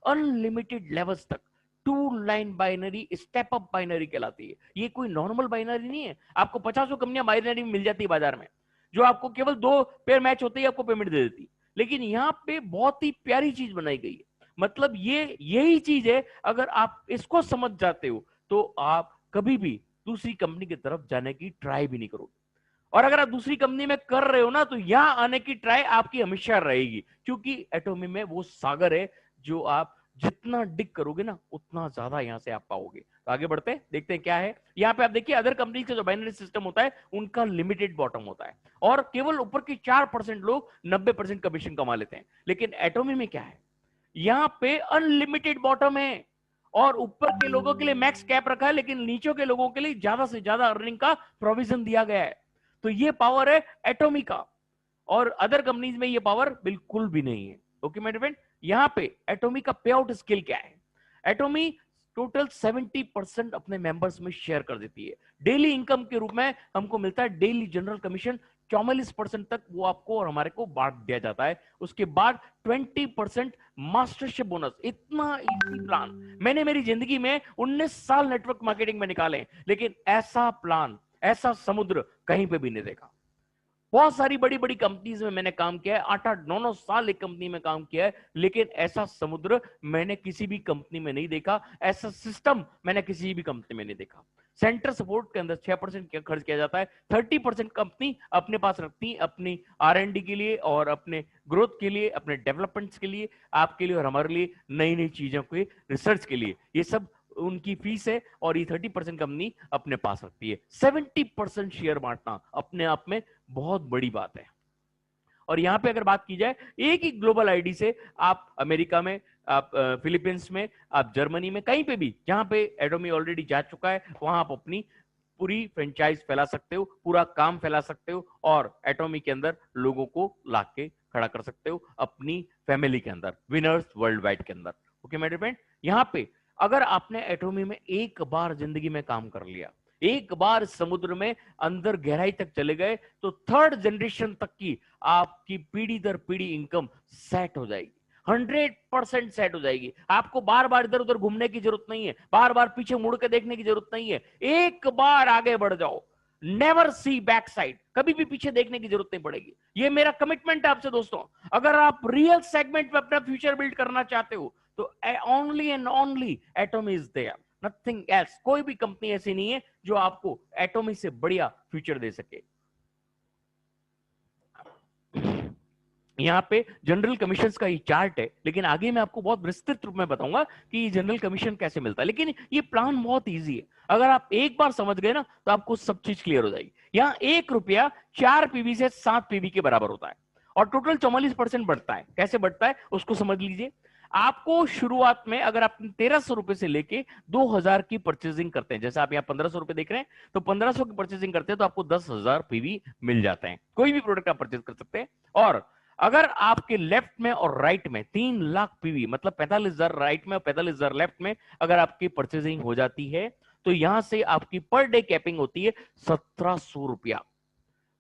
S1: अनलिमिटेड लेवल्स तक 2 line binary step up binary कहलाती है। ये कोई नॉर्मल बाइनरी नहीं है। आपको 50 कंपनियां बाइनरी में मिल जाती है बाजार में, जो आपको केवल 2 पेयर मैच होते ही आपको पेमेंट दे देती। लेकिन यहाँ पे बहुत ही प्यारी चीज बनाई गई है, मतलब ये यही चीज है, अगर आप इसको समझ जाते हो तो आप कभी भी दूसरी कंपनी की तरफ जाने की ट्राई भी नहीं करोगे। और अगर आप दूसरी कंपनी में कर रहे हो ना तो यहां आने की ट्राई आपकी हमेशा रहेगी, क्योंकि एटॉमी में वो सागर है जो आप जितना डिग करोगे ना उतना ज्यादा यहां से आप पाओगे। तो आगे बढ़ते हैं, देखते हैं क्या है यहाँ पे। आप देखिए अदर कंपनी का जो बाइनरी सिस्टम होता है उनका लिमिटेड बॉटम होता है, और केवल ऊपर के 4% लोग 90% कमीशन कमा लेते हैं। लेकिन एटॉमी में क्या है, यहाँ पे अनलिमिटेड बॉटम है, और ऊपर के लोगों के लिए मैक्स कैप रखा है, लेकिन नीचे के लोगों के लिए ज्यादा से ज्यादा अर्निंग का प्रोविजन दिया गया है। तो ये पावर है एटॉमी का, और अदर कंपनीज में ये पावर बिल्कुल भी नहीं है। ओके मेरे फ्रेंड, यहाँ पे एटॉमी का पे आउट स्किल क्या है। एटॉमी टोटल 70% अपने मेंबर्स में शेयर कर देती है। डेली इनकम के रूप में हमको मिलता है डेली जनरल कमीशन 44% तक वो आपको और हमारे को बांट दिया जाता है। उसके बाद 20% मास्टरशिप बोनस। इतना इजी प्लान मैंने मेरी जिंदगी में 19 साल नेटवर्क मार्केटिंग में निकाले, लेकिन ऐसा प्लान, ऐसा समुद्र कहीं पे भी नहीं देखा। बहुत सारी बड़ी बड़ी कंपनीज में मैंने काम किया है, 8-8 9-9 साल एक कंपनी में काम किया है, लेकिन ऐसा समुद्र मैंने किसी भी कंपनी में नहीं देखा, ऐसा सिस्टम मैंने किसी भी कंपनी में नहीं देखा। सेंटर सपोर्ट के अंदर 6% खर्च किया जाता है, 30% कंपनी अपने पास रखती है अपनी R&D के लिए और अपने ग्रोथ के लिए, अपने डेवलपमेंट्स के लिए, आपके लिए और हमारे लिए, नई नई चीजों के रिसर्च के लिए। ये सब उनकी फीस है और ये 30% कंपनी अपने पास रखती है। 70% शेयर बांटना अपने आप में बहुत बड़ी बात है। और यहां पे अगर बात की जाए, एक ही ग्लोबल आईडी से आप अमेरिका में, आप फिलीपींस में, आप जर्मनी में, कहीं पे भी जहां पे एटॉमी ऑलरेडी जा चुका है, वहां आप अपनी पूरी फ्रेंचाइज फैला सकते हो, पूरा काम फैला सकते हो और एटॉमी के अंदर लोगों को लाके खड़ा कर सकते हो अपनी फैमिली के अंदर, विनर्स वर्ल्ड वाइड के अंदर। ओके मेरे फ्रेंड, यहां पे अगर आपने एटॉमी में एक बार जिंदगी में काम कर लिया, एक बार समुद्र में अंदर गहराई तक चले गए, तो थर्ड जनरेशन तक की आपकी पीढ़ी दर पीढ़ी इनकम सेट हो जाएगी, 100% सेट हो जाएगी। आपको बार बार इधर उधर घूमने की जरूरत नहीं है, बार बार पीछे मुड़ के देखने की जरूरत नहीं है, एक बार आगे बढ़ जाओ, नेवर सी बैक साइड, कभी भी पीछे देखने की जरूरत नहीं पड़ेगी। ये मेरा कमिटमेंट है आपसे दोस्तों। अगर आप रियल सेगमेंट में अपना फ्यूचर बिल्ड करना चाहते हो तो only and only Atomy is there, nothing else. कोई भी कंपनी ऐसी नहीं है जो आपको एटॉमी से बढ़िया फ्यूचर दे सके। यहाँ पे जनरल कमीशन का ये चार्ट है, लेकिन आगे मैं आपको बहुत विस्तृत रूप में बताऊंगा कि ये जनरल कमीशन कैसे मिलता है। लेकिन ये प्लान बहुत इजी है, अगर आप एक बार समझ गए ना तो आपको सब चीज क्लियर हो जाएगी। यहाँ 1 रुपया 4 पीवी से 7 पीवी के बराबर होता है और टोटल 44% बढ़ता है। कैसे बढ़ता है उसको समझ लीजिए। आपको शुरुआत में अगर आप 1300 रुपए से लेके 2000 की परचेजिंग करते हैं, जैसे आप यहाँ 1500 रुपए देख रहे हैं, तो 1500 की परचेजिंग करते हैं तो आपको 10,000 पीवी मिल जाते हैं। कोई भी प्रोडक्ट आप परचेज कर सकते हैं। और अगर आपके लेफ्ट में और राइट में 3 लाख पीवी, मतलब 45,000 राइट में और 45,000 लेफ्ट में अगर आपकी परचेजिंग हो जाती है, तो यहां से आपकी पर डे कैपिंग होती है 1700 रुपया।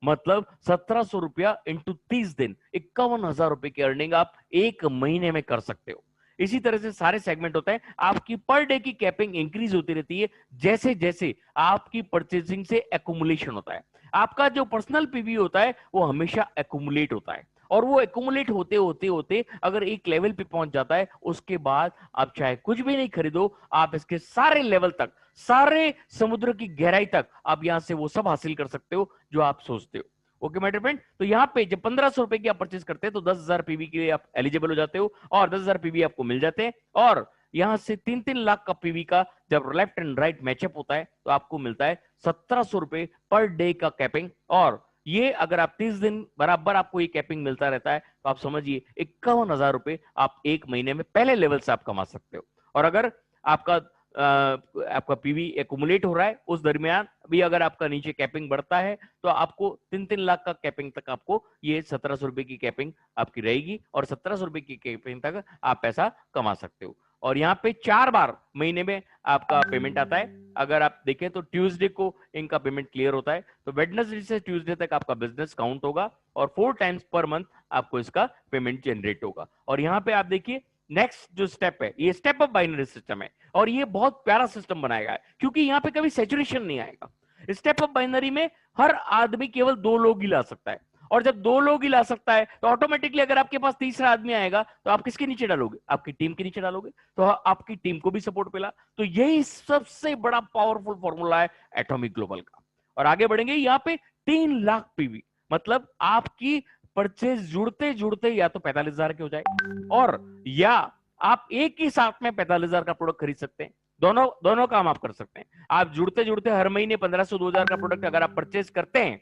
S1: मतलब 1700 रुपया इंटू 30 दिन, 51,000 रुपए की अर्निंग आप एक महीने में कर सकते हो। इसी तरह से सारे सेगमेंट होते हैं। आपकी पर डे की कैपिंग इंक्रीज होती रहती है जैसे जैसे आपकी परचेजिंग से एक्यूमुलेशन होता है। आपका जो पर्सनल पीवी होता है वो हमेशा एक्यूमुलेट होता है, और वो एक्यूमुलेट होते होते होते अगर एक लेवल पे पहुंच जाता है, उसके बाद आप चाहे कुछ भी नहीं खरीदो, आप इसके सारे लेवल तक, सारे समुद्र की गहराई तक आप यहां से वो सब हासिल कर सकते हो जो आप सोचते हो। ओके माय डियर फ्रेंड, तो यहाँ पे जब 1500 रुपए की आप परचेज करते हैं तो 10,000 पीवी के लिए आप एलिजिबल हो जाते हो और 10,000 पीवी आपको मिल जाते हैं। और यहां से 3-3 लाख का पीवी का जब लेफ्ट एंड राइट मैचअप होता है तो आपको मिलता है 1700 रुपए पर डे का कैपिंग। और ये अगर आप 30 दिन बराबर आपको ये कैपिंग मिलता रहता है तो आप समझिए 51,000 रुपए आप एक महीने में पहले लेवल से आप कमा सकते हो। और अगर आपका आपका पीवी एक्यूमुलेट हो रहा है उस दरमियान भी अगर आपका नीचे कैपिंग बढ़ता है तो आपको 3-3 लाख का कैपिंग तक आपको ये 1700 रुपए की कैपिंग आपकी रहेगी और 1700 रुपए की कैपिंग तक आप पैसा कमा सकते हो। और यहाँ पे 4 बार महीने में आपका पेमेंट आता है। अगर आप देखें तो ट्यूसडे को इनका पेमेंट क्लियर होता है, तो वेडनेसडे से ट्यूसडे तक आपका बिजनेस काउंट होगा और 4 टाइम्स पर मंथ आपको इसका पेमेंट जनरेट होगा। और यहाँ पे आप देखिए नेक्स्ट जो स्टेप है, ये स्टेप अप बाइनरी सिस्टम है और ये बहुत प्यारा सिस्टम बनाया है क्योंकि यहाँ पे कभी सैचुरेशन नहीं आएगा। स्टेप अप बाइनरी में हर आदमी केवल 2 लोग ही ला सकता है, और जब 2 लोग ही ला सकता है तो ऑटोमेटिकली अगर आपके पास तीसरा आदमी आएगा तो आप किसके नीचे डालोगे? आपकी टीम के नीचे डालोगे, तो आपकी टीम को भी सपोर्ट मिला। तो यही सबसे बड़ा पावरफुल फॉर्मूला है एटॉमिक ग्लोबल का। और आगे बढ़ेंगे, यहाँ पे 3 लाख पीवी, मतलब आपकी परचेज जुड़ते जुड़ते या तो 45,000 के हो जाए, और या आप एक ही साथ में 45,000 का प्रोडक्ट खरीद सकते हैं। दोनों दोनों काम आप कर सकते हैं। आप जुड़ते जुड़ते हर महीने 1500-2000 का प्रोडक्ट अगर आप परचेज करते हैं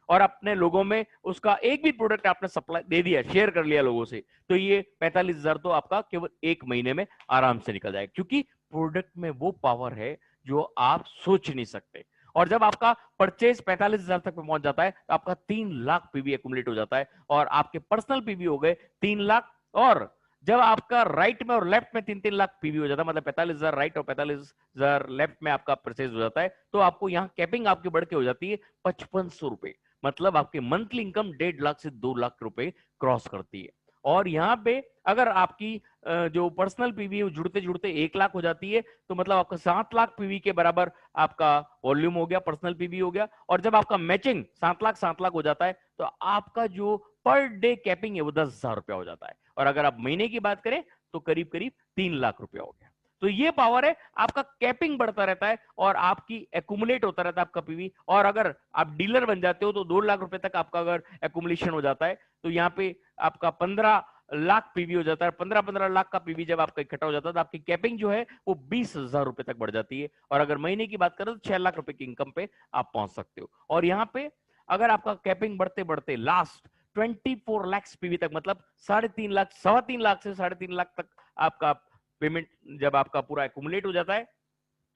S1: और अपने लोगों में उसका एक भी प्रोडक्ट आपने सप्लाई दे दिया, शेयर कर लिया लोगों से, तो ये 45,000 तो आपका केवल एक महीने में आराम से निकल जाएगा, क्योंकि प्रोडक्ट में वो पावर है जो आप सोच नहीं सकते। और जब आपका परचेज 45,000 तक पहुंच जाता है तो आपका 3 लाख पीवी एक्यूमुलेट हो जाता है और आपके पर्सनल पीवी हो गए 3 लाख। और जब आपका राइट में और लेफ्ट में 3-3 लाख पीवी हो जाता है, मतलब 45,000 राइट और 45,000 लेफ्ट में आपका परचेज हो जाता है, तो आपको यहाँ कैपिंग आपकी बढ़ के हो जाती है 5500 रुपए। मतलब आपकी मंथली इनकम 1.5 लाख से 2 लाख रुपए क्रॉस करती है। और यहाँ पे अगर आपकी जो पर्सनल पीवी जुड़ते जुड़ते 1 लाख हो जाती है, तो मतलब आपका 7 लाख पीवी के बराबर आपका वॉल्यूम हो गया, पर्सनल पीवी हो गया। और जब आपका मैचिंग 7 लाख हो जाता है, तो आपका जो पर डे कैपिंग है वो 10,000 रुपया हो जाता है। और अगर आप महीने की बात करें तो करीब करीब 3 लाख रुपया हो गया। तो ये पावर है, आपका कैपिंग बढ़ता रहता है और आपकी एक्यूमुलेट होता रहता है आपका पीवी। और अगर आप डीलर बन जाते हो तो 2 लाख रुपए तक आपका अगर एक्यूमुलेशन हो जाता है, तो यहाँ पे आपका 15 लाख पीवी हो जाता है। 15-15 लाख का पीवी जब आपका इकट्ठा हो जाता है, तो आपकी कैपिंग जो है वो 20,000 रुपए तक बढ़ जाती है। और अगर महीने की बात करें तो 6 लाख रुपए की इनकम पे आप पहुंच सकते हो। और यहाँ पे अगर आपका कैपिंग बढ़ते बढ़ते लास्ट 24 लाख पीवी तक, मतलब 3.5 लाख, 3.25 लाख से 3.5 लाख तक आपका पेमेंट जब आपका पूरा एक्यूमुलेट हो जाता है,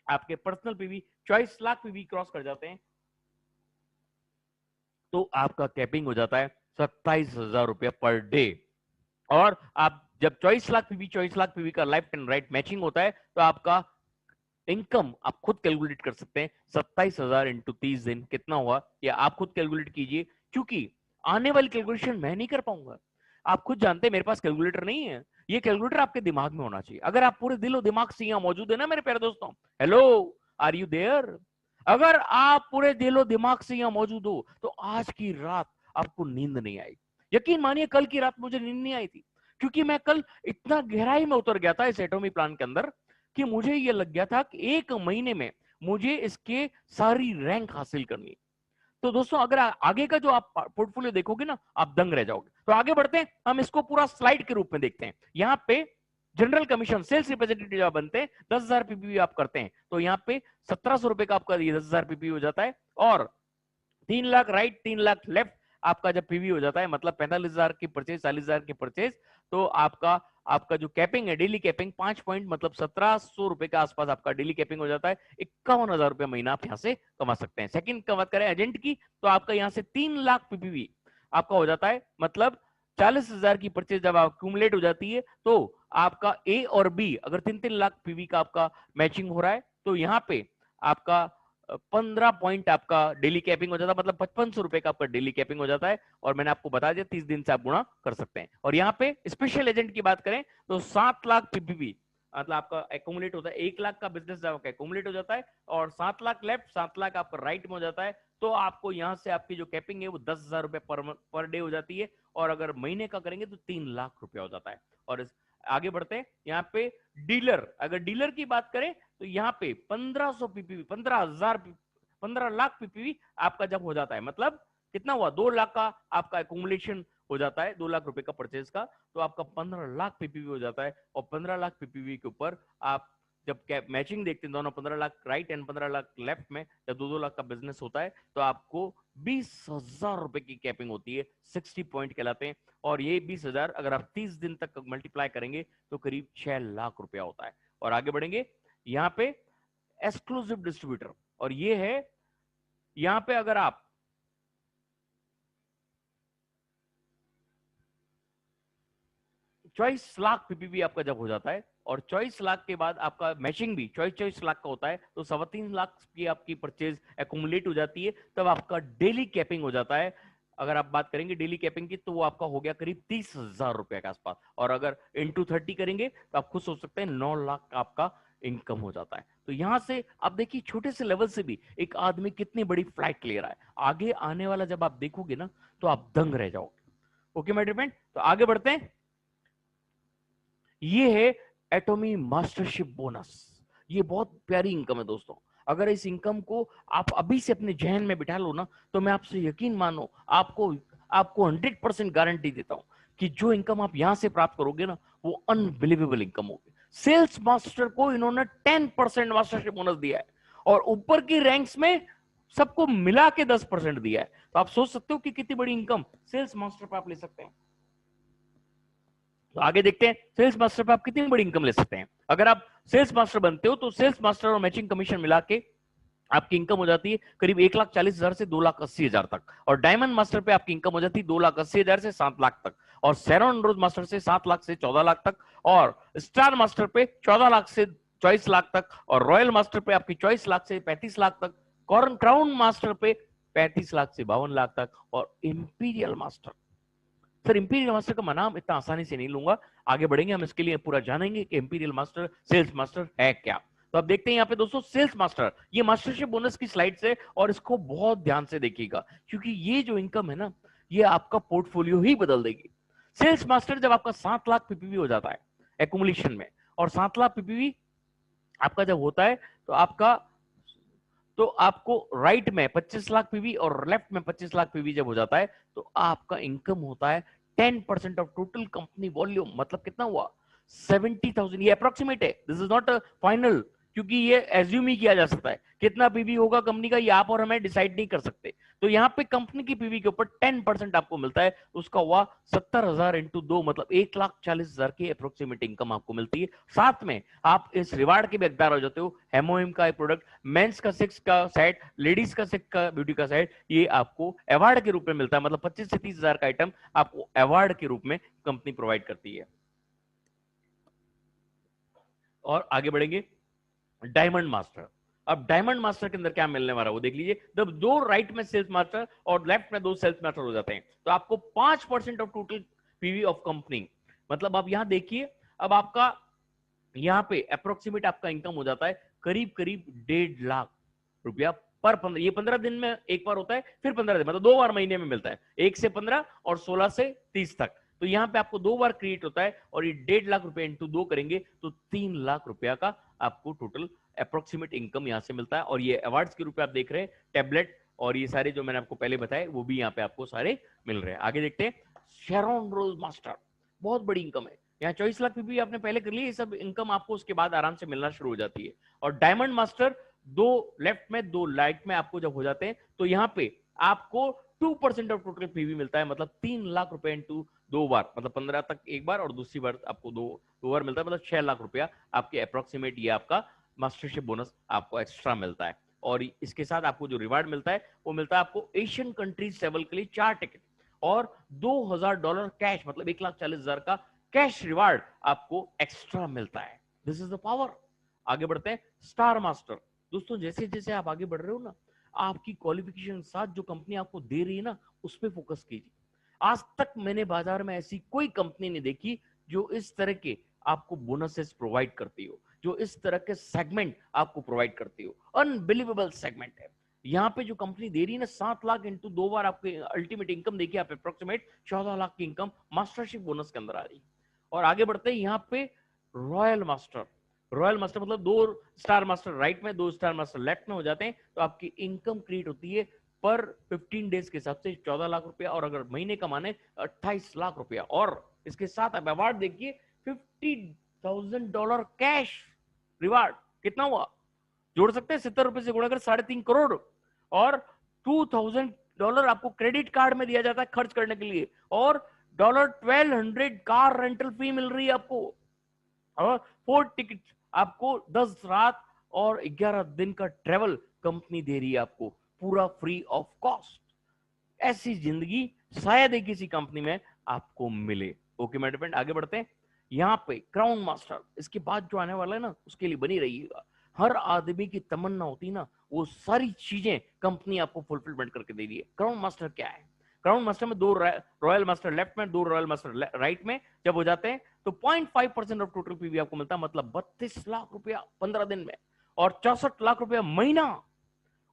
S1: आपके personal PV 24 lakh PV cross कर जाते हैं, तो आपका कैपिंग हो जाता है 27,000 रुपया पर डे। और आप जब 24 लाख पीवी का लेफ्ट एंड राइट मैचिंग होता है, तो आपका इनकम आप खुद कैलकुलेट कर सकते हैं। 27,000 इंटू 30 दिन कितना हुआ, या आप खुद कैलकुलेट कीजिए, क्योंकि आने वाली कैलकुलेशन मैं नहीं कर पाऊंगा। आप खुद जानते हैं मेरे पास कैलकुलेटर नहीं है। ये कैलकुलेटर आपके दिमाग में होना चाहिए। अगर आप पूरे दिलो दिमाग से यहां मौजूद है ना मेरे प्यारे दोस्तों, हेलो, आर यू देयर? अगर आप पूरे दिलो दिमाग से यहां मौजूद हो, तो आज की रात आपको नींद नहीं आई। यकीन मानिए कल की रात मुझे नींद नहीं आई थी, क्योंकि मैं कल इतना गहराई में उतर गया था इस एटॉमी प्लान के अंदर, कि मुझे ये लग गया था कि 1 महीने में मुझे इसके सारी रैंक हासिल करनी। तो दोस्तों अगर आगे का जो आप पोर्टफोलियो देखोगे ना, आप दंग रह जाओगे। तो आगे बढ़ते हैं, हम इसको पूरा स्लाइड के रूप में देखते हैं। यहाँ पे जनरल कमीशन सेल्स रिप्रेजेंटेटिव जब बनते हैं, 10,000 पीपीवी आप करते हैं, तो यहाँ पे 1,700 रुपए का आपका 10,000 पीपीवी हो जाता है। और 3 लाख राइट, 3 लाख लेफ्ट आपका जब पीवी हो जाता है, मतलब 45,000 की परचेज, 40,000 की परचेज, तो आपका आपका जो कैपिंग है, डेली कैपिंग 5 पॉइंट मतलब 1,700 रुपए के आसपास आपका डेली कैपिंग हो जाता है। 51,000 रुपए महीना आप यहाँ से कमा सकते हैं। सेकंड का बात करें एजेंट की, तो आपका यहाँ से 3 लाख पीपीवी आपका हो जाता है, मतलब 40,000 की परचेज जब अक्यूमुलेट हो जाती है, तो आपका ए और बी अगर 3-3 लाख पीवी का आपका मैचिंग हो रहा है, तो यहाँ पे आपका 15 पॉइंट आपका डेली कैपिंग हो जाता है, मतलब 5500 रुपए का आपका डेली कैपिंग हो जाता है। और मैंने आपको बता दिया 30 दिन से आप गुणा कर सकते हैं। और यहाँ पे स्पेशल एजेंट की बात करें तो 7 लाख पीपीवी मतलब आपका एक्यूमुलेट होता है। 1 लाख का बिजनेस जब आपका एक्यूमुलेट हो जाता है और 7 लाख लेफ्ट, 7 लाख आपका राइट में हो जाता है, तो आपको यहाँ से आपकी जो कैपिंग है वो 10,000 रुपए पर डे हो जाती है। और अगर महीने का करेंगे तो 3 लाख रुपया हो जाता है। और आगे बढ़ते हैं, यहाँ पे डीलर, अगर डीलर की बात करें तो यहाँ पे 1500 पीपीवी, 15 लाख पीपीवी आपका जब हो जाता है, मतलब कितना हुआ, 2 लाख का आपका एकुमुलेशन हो जाता है, 2 लाख रुपए का परचेज का, तो आपका 15 लाख पीपीवी हो जाता है। और 15 लाख पीपीवी के ऊपर आप जब मैचिंग देखते हैं दोनों, 15 lakh right and 15 lakh left में, जब 2-2 लाख का बिजनेस होता है, तो आपको 20,000 रुपए की कैपिंग होती है। 60 पॉइंट कहलाते हैं। और ये 20,000 अगर आप 30 दिन तक मल्टीप्लाई करेंगे तो करीब 6 लाख रुपया होता है। और आगे बढ़ेंगे, यहाँ पे एक्सक्लूसिव डिस्ट्रीब्यूटर, और ये है यहाँ पे अगर आप 24 लाख पीपीवी आपका जब हो जाता है, और 24 लाख के बाद आपका मैचिंग भी 24 लाख का होता है, तो 3.25 लाख की आपकी परचेज एक्यूमुलेट हो जाती है, तब आपका डेली कैपिंग हो जाता है। अगर आप बात करेंगे डेली कैपिंग की, तो वो आपका हो गया करीब 30,000 रुपए के आसपास। और अगर इंटू 30 करेंगे तो आप खुद सोच सकते हैं 9 लाख का आपका इनकम हो जाता है। तो यहां से आप देखिए छोटे से लेवल से भी एक आदमी कितनी बड़ी फ्लाइट ले रहा है। आगे आने वाला जब आप देखोगे ना, तो आप दंग रह जाओगे। ओके माय डियर फ्रेंड, तो आगे बढ़ते हैं। ये है एटॉमी मास्टरशिप बोनस। ये बहुत प्यारी इनकम है दोस्तों। अगर इस इनकम को आप अभी से अपने जहन में बिठा लो ना, तो मैं आपसे यकीन मानो, आपको आपको 100% गारंटी देता हूं कि जो इनकम आप यहां से प्राप्त करोगे ना, वो अनबिलीवेबल इनकम होगी। सेल्स मास्टर को इन्होंने 10% मास्टरशिप बोनस दिया है, और ऊपर की रैंक्स में सबको मिला के 10% दिया है। तो आप सोच सकते हो कि कितनी बड़ी इनकम सेल्स मास्टर पर आप ले सकते हैं। तो आगे देखते हैं सेल्स मास्टर पे आप कितनी बड़ी इनकम ले सकते हैं। अगर आप सेल्स मास्टर बनते हो, तो सेल्स मास्टर और मैचिंग कमीशन मिला के आपकी इनकम हो जाती है करीब 1,40,000 से 2,80,000 तक। और डायमंड मास्टर पे आपकी इनकम हो जाती है 2,80,000 से 7 लाख तक। और सैरॉन रोज मास्टर से 7 लाख से 14 लाख तक। और स्टार मास्टर पे 14 लाख से 24 लाख तक। और रॉयल मास्टर पे आपकी 24 लाख से 35 लाख तक। कॉर्न क्राउन मास्टर पे 35 लाख से 52 लाख तक। और imperial master sir imperial master का नाम इतना आसानी से नहीं लूंगा, आगे बढ़ेंगे हम इसके लिए पूरा जानेंगे कि इंपीरियल मास्टर सेल्स मास्टर है क्या। तो आप देखते हैं यहाँ पे दोस्तों सेल्स मास्टर, ये मास्टरशिप बोनस की स्लाइड्स है और इसको बहुत ध्यान से देखिएगा क्योंकि ये जो इनकम है ना ये आपका पोर्टफोलियो ही बदल देगी। सेल्स मास्टर जब आपका 7 लाख पीपीवी हो जाता है एकुमुलेशन में, और 7 लाख पीपीवी आपका जब होता है तो आपको राइट में 25 लाख पीवी और लेफ्ट में 25 लाख पीवी जब हो जाता है तो आपका इनकम होता है 10% ऑफ टोटल कंपनी वॉल्यूम। मतलब कितना हुआ 70,000। ये अप्रोक्सीमेट है, दिस इज नॉट फाइनल, क्योंकि ये एज्यूम ही किया जा सकता है कितना पीवी होगा कंपनी का, ये आप और हमें डिसाइड नहीं कर सकते। तो यहाँ पे कंपनी की पीवी के ऊपर 10% आपको मिलता है, उसका हुआ 70,000 इंटू 2 मतलब 1,40,000 की अप्रोक्सीमेट इनकम आपको मिलती है। साथ में आप इस रिवार्ड के भी हकदार हो जाते हो। हेमोइम का एक प्रोडक्ट, मेंस का 6 का सेट, लेडीज का 6 का ब्यूटी का सेट, ये आपको अवार्ड के रूप में मिलता है। मतलब 25 से 30,000 का आइटम आपको अवार्ड के रूप में कंपनी प्रोवाइड करती है। और आगे बढ़ेंगे डायमंड मास्टर। अब डायमंड मास्टर के अंदर क्या मिलने वाला है वो देख लीजिए। जब दो राइट में सेल्स मास्टर और लेफ्ट में दो सेल्स मास्टर हो जाते हैं तो आपको 5% of total PV of company, मतलब आप यहां देखिए अब आपका यहां पे अप्रोक्सीमेट आपका इनकम हो जाता है करीब करीब 1.5 लाख रुपया पर 15। ये 15 दिन में एक बार होता है, फिर 15 दिन मतलब 2 बार महीने में मिलता है, 1 से 15 और 16 से 30 तक। तो यहाँ पे आपको 2 बार क्रिएट होता है और ये 1.5 लाख रुपए इंटू 2 करेंगे तो 3 लाख रुपया का आपको टोटल अप्रोक्सीमेट इनकम यहाँ से मिलता है। और ये अवार्ड्स के रूप में आप देख रहे हैं, टैबलेट और ये सारे जो मैंने आपको पहले बताए वो भी यहाँ पे आपको सारे मिल रहे हैं। आगे देखते हैं शेरॉन रोज मास्टर, बहुत बड़ी इनकम है यहाँ। 24 लाख भी आपने पहले कर लिया, ये सब इनकम आपको उसके बाद आराम से मिलना शुरू हो जाती है। और डायमंड मास्टर 2 लेफ्ट में 2 राइट में आपको जब हो जाते हैं तो यहाँ पे आपको 2% ऑफ टोटल पीवी मिलता है। मतलब 3 लाख रुपए इंटू 2 बार, मतलब 15 तक एक बार और दूसरी बार आपको दो बार मिलता है, मतलब 6 लाख रुपया आपके अप्रोक्सीमेट ये आपका मास्टरशिप बोनस आपको एक्स्ट्रा मिलता है। और इसके साथ आपको जो रिवार्ड मिलता है वो मिलता है आपको एशियन कंट्रीज ट्रेवल के लिए 4 टिकट और $2,000 कैश, मतलब 1,40,000 का कैश रिवार्ड आपको एक्स्ट्रा मिलता है। This is the power. आगे बढ़ते हैं स्टार मास्टर। दोस्तों जैसे जैसे आप आगे बढ़ रहे हो ना, आपकी क्वालिफिकेशन साथ जो कंपनी आपको दे रही है ना उस पर फोकस कीजिए। आज तक मैंने बाजार में ऐसी कोई कंपनी नहीं देखी जो इस तरह के आपको बोनसेस प्रोवाइड करती हो, जो इस तरह के सेगमेंट आपको प्रोवाइड करती हो। अनबिलीवेबल सेगमेंट है। यहाँ पे जो कंपनी दे रही है ना 7 लाख इंटू 2 बार आपके अल्टीमेट इनकम देखिए आप, अप्रोक्सीमेट 14 लाख की इनकम मास्टरशिप बोनस के अंदर आ रही है। और आगे बढ़ते हैं यहाँ पे रॉयल मास्टर। रॉयल मास्टर मतलब 2 स्टार मास्टर राइट में 2 स्टार मास्टर लेफ्ट में हो जाते हैं तो आपकी इनकम क्रिएट होती है पर 15 डेज के हिसाब से 14 लाख रुपया, और अगर महीने कमाने 28 लाख रुपया। और इसके साथ आप अवार्ड देखिए $50,000 कैश रिवार्ड। कितना हुआ जोड़ सकते हैं 70 रुपए से गुणा कर 3.5 करोड़। और $2,000 आपको क्रेडिट कार्ड में दिया जाता है खर्च करने के लिए, और $1,200 कार रेंटल फी मिल रही है आपको, और 4 टिकट आपको 10 रात और 11 दिन का ट्रेवल कंपनी दे रही है आपको पूरा फ्री ऑफ कॉस्ट। ऐसी जिंदगी शायद ही किसी कंपनी में आपको मिले। ओके मेरे फ्रेंड आगे बढ़ते हैं। यहाँ पे क्राउन मास्टर, इसके बाद जो आने वाला है ना उसके लिए बनी रहिएगा। हर आदमी की तमन्ना होती है ना वो सारी चीजें कंपनी आपको फुलफिलमेंट करके दे रही है। क्राउन मास्टर क्या है? क्राउन मास्टर में 2 रॉयल मास्टर लेफ्ट में 2 रॉयल मास्टर राइट में जब हो जाते हैं तो 0.5% ऑफ टोटल पीवी आपको मिलता है, मतलब 32 लाख रुपया 15 दिन में और 64 लाख रुपया महीना।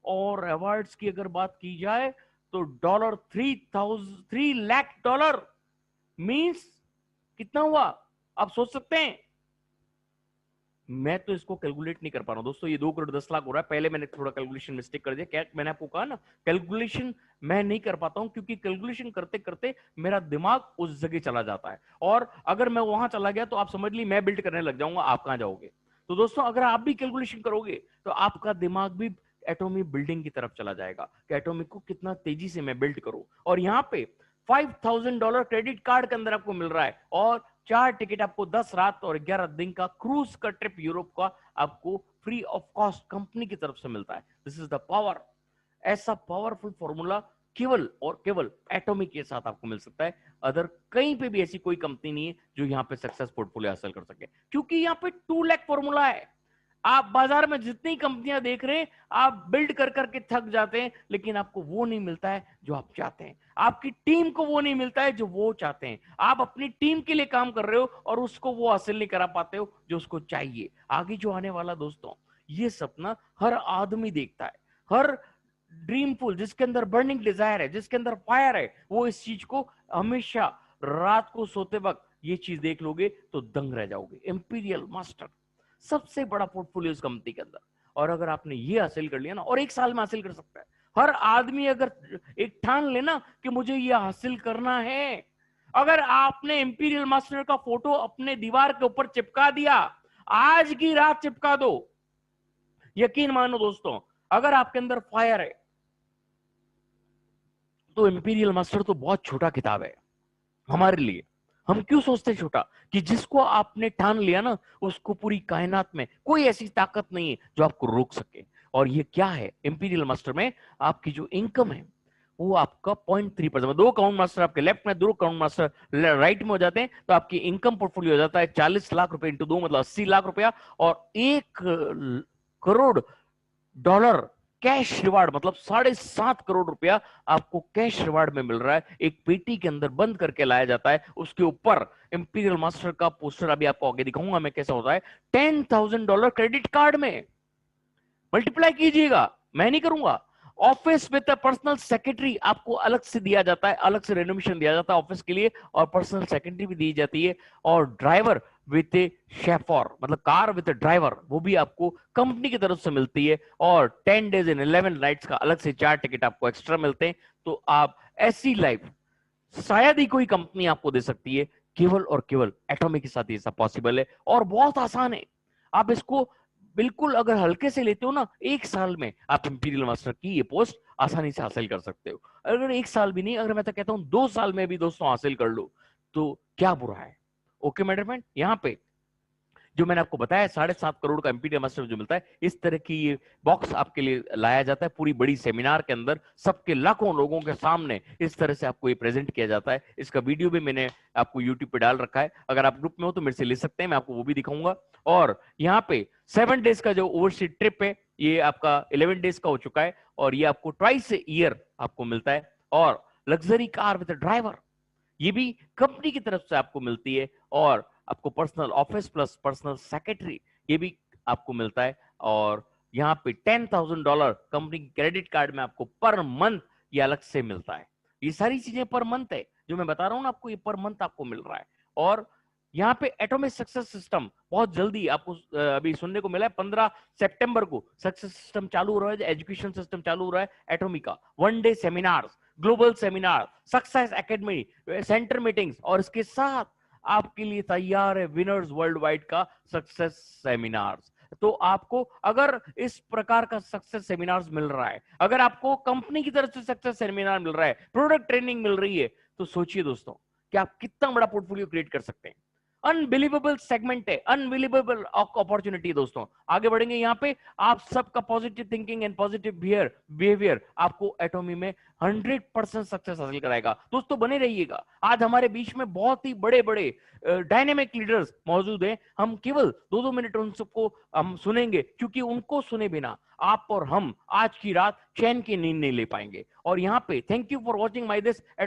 S1: और अवार्ड्स की अगर बात की जाए तो $3 लाख मींस कितना हुआ आप सोच सकते हैं? मैं तो इसको कैलकुलेट नहीं कर पा रहा हूं दोस्तों। ये 2 करोड़ 10 लाख हो रहा है। पहले मैंने थोड़ा कैलकुलेशन मिस्टेक कर दिया। क्या मैंने आपको कहा ना कैलकुलेशन मैं नहीं कर पाता हूं क्योंकि कैलकुलेशन करते करते मेरा दिमाग उस जगह चला जाता है, और अगर मैं वहां चला गया तो आप समझ ली मैं बिल्ड करने लग जाऊंगा, आप कहां जाओगे? तो दोस्तों अगर आप भी कैलकुलेशन करोगे तो आपका दिमाग भी एटॉमिक बिल्डिंग की तरफ चला जाएगा कि एटॉमिक को कितना तेजी से मैं बिल्ड करूं। और यहाँ पे $5,000 क्रेडिट कार्ड के अंदर आपको मिल रहा है, और 4 टिकट आपको 10 रात और 11 दिन का क्रूज का ट्रिप यूरोप का आपको फ्री ऑफ कॉस्ट कंपनी की तरफ से मिलता है। This is the power. ऐसा पावरफुल फॉर्मूला केवल और केवल एटॉमिक के साथ आपको मिल सकता है। अदर कहीं पे भी ऐसी कोई कंपनी नहीं है जो यहाँ पे सक्सेस पोर्टफोलियो हासिल कर सके, क्योंकि यहाँ पे 2 लाख फॉर्मूला है। आप बाजार में जितनी कंपनियां देख रहे हैं आप बिल्ड कर करके थक जाते हैं, लेकिन आपको वो नहीं मिलता है जो आप चाहते हैं। आपकी टीम को वो नहीं मिलता है जो वो चाहते हैं। आप अपनी टीम के लिए काम कर रहे हो और उसको वो हासिल नहीं करा पाते हो जो उसको चाहिए। आगे जो आने वाला दोस्तों, ये सपना हर आदमी देखता है, हर ड्रीमफुल जिसके अंदर बर्निंग डिजायर है, जिसके अंदर फायर है, वो इस चीज को हमेशा रात को सोते वक्त ये चीज देख लोगे तो दंग रह जाओगे। इंपीरियल मास्टर सबसे बड़ा पोर्टफोलियो इस कंपनी के अंदर, और अगर आपने ये हासिल कर लिया ना, और एक साल में हासिल कर सकता है हर आदमी, अगर एक ठान लेना कि मुझे ये हासिल करना है। अगर आपने इंपीरियल मास्टर का फोटो अपने दीवार के ऊपर चिपका दिया, आज की रात चिपका दो, यकीन मानो दोस्तों, अगर आपके अंदर फायर है तो इंपीरियल मास्टर तो बहुत छोटा किताब है हमारे लिए। हम क्यों सोचते छोटा, कि जिसको आपने ठान लिया ना, उसको पूरी कायनात में कोई ऐसी ताकत नहीं है जो आपको रोक सके। और ये क्या है इंपीरियल मास्टर में, आपकी जो इनकम है वो आपका 0.3%, दो काउंट मास्टर आपके लेफ्ट में, दो काउंट मास्टर राइट में हो जाते हैं, तो आपकी इनकम पोर्टफोलियो हो जाता है 40 लाख रुपए इंटू 2 मतलब 80 लाख रुपया, और 1 करोड़ डॉलर कैश रिवार्ड, मतलब 7.5 करोड़ रुपया आपको कैश रिवार्ड में मिल रहा है। एक पेटी के अंदर बंद करके लाया जाता है, उसके ऊपर इंपीरियल मास्टर का पोस्टर, अभी आपको आगे दिखाऊंगा मैं कैसा होता है। $10,000 क्रेडिट कार्ड में मल्टीप्लाई कीजिएगा, मैं नहीं करूंगा। ऑफिस विद पर्सनल सेक्रेटरी आपको अलग से दिया जाता है, अलग से रेनोवेशन दिया जाता है ऑफिस के लिए, और पर्सनल सेक्रेटरी भी दी जाती है, और ड्राइवर विद ए शेफर, मतलब कार विद ड्राइवर, वो भी आपको कंपनी की तरफ से मिलती है, और 10 डेज इन 11 नाइट्स का अलग से 4 टिकट आपको एक्स्ट्रा मिलते हैं। तो आप ऐसी लाइफ शायद ही कोई कंपनी आपको दे सकती है, केवल और केवल एटॉमिक के साथ ये सब पॉसिबल है, और बहुत आसान है। आप इसको बिल्कुल अगर हल्के से लेते हो ना, एक साल में आप इंपीरियल मास्टर की ये पोस्ट आसानी से हासिल कर सकते हो। अगर एक साल भी नहीं, अगर मैं तो कहता हूं 2 साल में भी दोस्तों हासिल कर लो तो क्या बुरा है। ओके मेरे फ्रेंड, यहाँ पे जो मैंने आपको बताया 7.5 करोड़ का एमपीटी मास्टर जो मिलता है, इस तरह की ये बॉक्स आपके लिए लाया जाता है पूरी बड़ी सेमिनार के अंदर, सबके लाखों लोगों के सामने इस तरह से आपको ये प्रेजेंट किया जाता है। इसका वीडियो भी मैंने आपको यूट्यूब पे डाल रखा है, अगर आप ग्रुप में हो तो मेरे से ले सकते हैं, मैं आपको वो भी दिखाऊंगा। और यहाँ पे 7 डेज का जो ओवरसीज ट्रिप है, ये आपका 11 डेज का हो चुका है, और ये आपको ट्वाइस ईयर आपको मिलता है। और लग्जरी कार विद ड्राइवर, ये भी कंपनी की तरफ से आपको मिलती है, और आपको personal office plus personal secretary ये भी आपको मिलता है। और यहाँ पे $10,000 कंपनी क्रेडिट कार्ड में आपको पर मंथ ये अलग से मिलता है। ये सारी चीजें पर मंथ है जो मैं बता रहा हूँ ना आपको, ये पर मंथ आपको मिल रहा है। और यहाँ पे एटॉमिक सक्सेस सिस्टम बहुत जल्दी आपको अभी सुनने को मिला है, 15 सितंबर को सक्सेस सिस्टम चालू हो रहा है, एजुकेशन सिस्टम चालू हो रहा है एटॉमिक का। 1 day seminar, global seminar, success academy, centre meetings, और इसके साथ आपके लिए तैयार है विनर्स वर्ल्ड वाइड का सक्सेस सेमिनार्स। तो आपको अगर इस प्रकार का सक्सेस सेमिनार्स मिल रहा है, अगर आपको कंपनी की तरफ से सक्सेस सेमिनार मिल रहा है, प्रोडक्ट ट्रेनिंग मिल रही है, तो सोचिए दोस्तों कि आप कितना बड़ा पोर्टफोलियो क्रिएट कर सकते हैं। अनबिलीवेबल सेगमेंट है, अनबिलीवेबल अपॉर्चुनिटी दोस्तों। आगे बढ़ेंगे यहाँ पे, आप सबका positive thinking and positive behaviour आपको एटॉमी में 100% सक्सेस हासिल कराएगा। दोस्तों बने रहिएगा, आज हमारे बीच में बहुत ही बड़े बड़े डायनेमिक लीडर्स मौजूद हैं। हम केवल 2-2 मिनट उन सबको हम सुनेंगे, क्योंकि उनको सुने बिना आप और हम आज की रात चैन की नींद नहीं ले पाएंगे। और यहाँ पे thank you for watching my this